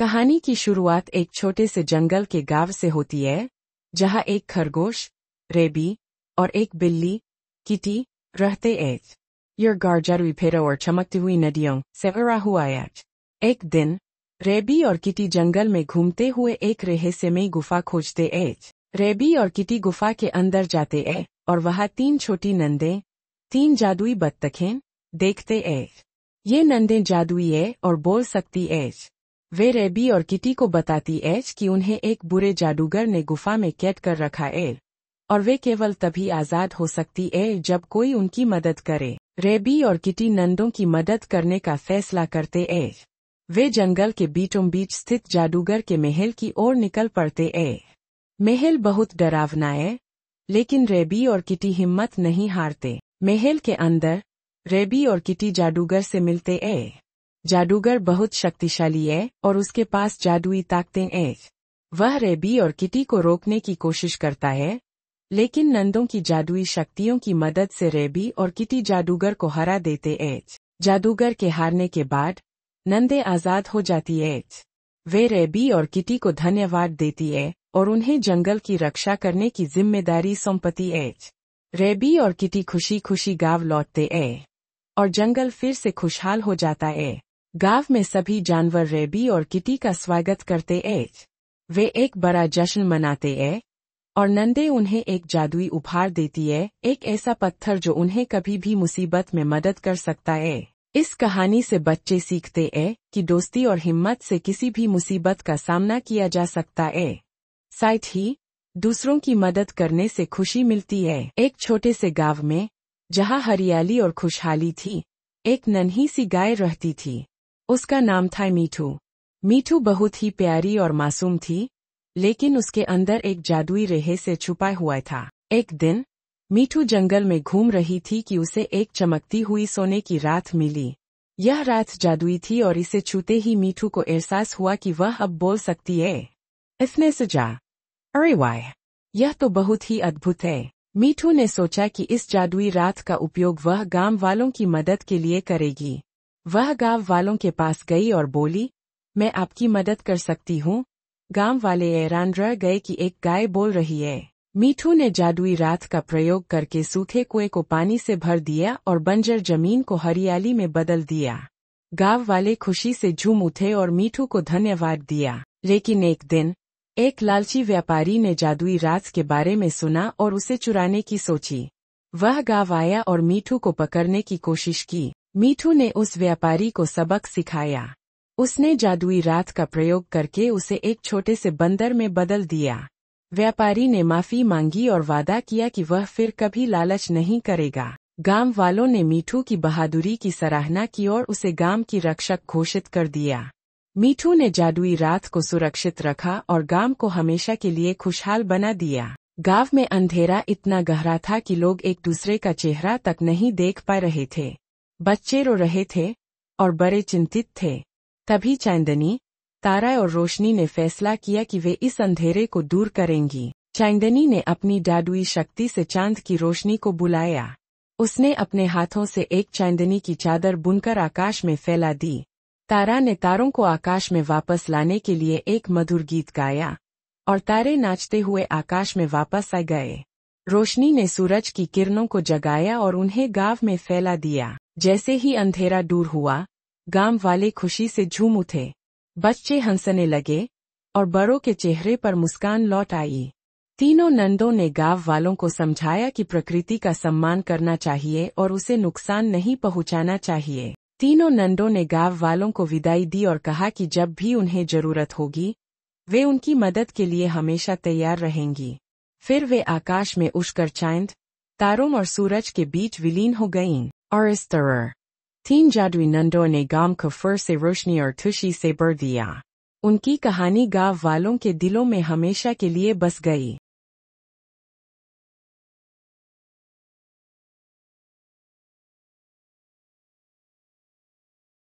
कहानी की शुरुआत एक छोटे से जंगल के गांव से होती है, जहां एक खरगोश, रेबी और एक बिल्ली, किटी, रहते हैं। यह गारजारुई पेड़ों और चमकती हुई नदियों से भरा हुआ है। एक दिन, रेबी और किटी जंगल में घूमते हुए एक रहस्यमयी गुफा खोजते हैं। रेबी और किटी गुफा के अंदर जाते हैं और वहां 3 छोटी नंदें, 3 जादुई बत्तखें, देखते हैं। ये नंदें जादुई है और बोल सकती है। वे रेबी और किटी को बताती है कि उन्हें एक बुरे जादूगर ने गुफा में कैद कर रखा है और वे केवल तभी आजाद हो सकती है जब कोई उनकी मदद करे। रेबी और किटी नंदों की मदद करने का फैसला करते हैं। वे जंगल के बीचों बीच स्थित जादूगर के महल की ओर निकल पड़ते हैं। महल बहुत डरावना है, लेकिन रेबी और किटी हिम्मत नहीं हारते। महल के अंदर, रेबी और किटी जादूगर से मिलते हैं। जादूगर बहुत शक्तिशाली है और उसके पास जादुई ताकतें हैं। वह रेबी और किटी को रोकने की कोशिश करता है, लेकिन नंदों की जादुई शक्तियों की मदद से रेबी और किटी जादूगर को हरा देते हैं। जादूगर के हारने के बाद, नंदे आजाद हो जाती है। वे रेबी और किटी को धन्यवाद देती है और उन्हें जंगल की रक्षा करने की जिम्मेदारी सौंपती है। रेबी और किटी खुशी खुशी गांव लौटते हैं और जंगल फिर से खुशहाल हो जाता है। गांव में सभी जानवर रेबी और किटी का स्वागत करते हैं। वे एक बड़ा जश्न मनाते हैं और नंदे उन्हें एक जादुई उपहार देती है, एक ऐसा पत्थर जो उन्हें कभी भी मुसीबत में मदद कर सकता है। इस कहानी से बच्चे सीखते हैं कि दोस्ती और हिम्मत से किसी भी मुसीबत का सामना किया जा सकता है। साथ ही, दूसरों की मदद करने से खुशी मिलती है। एक छोटे से गांव में, जहां हरियाली और खुशहाली थी, एक नन्ही सी गाय रहती थी। उसका नाम था मीठू। मीठू बहुत ही प्यारी और मासूम थी, लेकिन उसके अंदर एक जादुई रहस्य छुपा हुआ था। एक दिन, मीठू जंगल में घूम रही थी कि उसे एक चमकती हुई सोने की रात मिली। यह रात जादुई थी और इसे छूते ही मीठू को एहसास हुआ कि वह अब बोल सकती है। इसने सोचा, अरे वाह, यह तो बहुत ही अद्भुत है। मीठू ने सोचा कि इस जादुई रात का उपयोग वह गांव वालों की मदद के लिए करेगी। वह गांव वालों के पास गई और बोली, मैं आपकी मदद कर सकती हूँ। गांव वाले हैरान रह गए कि एक गाय बोल रही है। मीठू ने जादुई रात का प्रयोग करके सूखे कुएं को पानी से भर दिया और बंजर जमीन को हरियाली में बदल दिया। गांव वाले खुशी से झूम उठे और मीठू को धन्यवाद दिया। लेकिन एक दिन, एक लालची व्यापारी ने जादुई रात के बारे में सुना और उसे चुराने की सोची। वह गांव आया और मीठू को पकड़ने की कोशिश की। मीठू ने उस व्यापारी को सबक सिखाया। उसने जादुई रात का प्रयोग करके उसे एक छोटे से बंदर में बदल दिया। व्यापारी ने माफी मांगी और वादा किया कि वह फिर कभी लालच नहीं करेगा। गांव वालों ने मीठू की बहादुरी की सराहना की और उसे गांव की रक्षक घोषित कर दिया। मीठू ने जादुई रात को सुरक्षित रखा और गांव को हमेशा के लिए खुशहाल बना दिया। गांव में अंधेरा इतना गहरा था कि लोग एक दूसरे का चेहरा तक नहीं देख पा रहे थे। बच्चे रो रहे थे और बड़े चिंतित थे। तभी चांदनी, तारा और रोशनी ने फैसला किया कि वे इस अंधेरे को दूर करेंगी। चांदनी ने अपनी जादुई शक्ति से चांद की रोशनी को बुलाया। उसने अपने हाथों से एक चांदनी की चादर बुनकर आकाश में फैला दी। तारा ने तारों को आकाश में वापस लाने के लिए एक मधुर गीत गाया और तारे नाचते हुए आकाश में वापस आ गए। रोशनी ने सूरज की किरणों को जगाया और उन्हें गांव में फैला दिया। जैसे ही अंधेरा दूर हुआ, गांव वाले खुशी से झूम उठे। बच्चे हंसने लगे और बड़ों के चेहरे पर मुस्कान लौट आई। तीनों नंदों ने गांव वालों को समझाया कि प्रकृति का सम्मान करना चाहिए और उसे नुकसान नहीं पहुंचाना चाहिए। तीनों नंदों ने गांव वालों को विदाई दी और कहा कि जब भी उन्हें जरूरत होगी, वे उनकी मदद के लिए हमेशा तैयार रहेंगी। फिर वे आकाश में उड़कर चांद, तारों और सूरज के बीच विलीन हो गईं। और इस तरह 3 जादुई नंदों ने गांव को फिर से रोशनी और खुशी से भर दिया। उनकी कहानी गांव वालों के दिलों में हमेशा के लिए बस गई।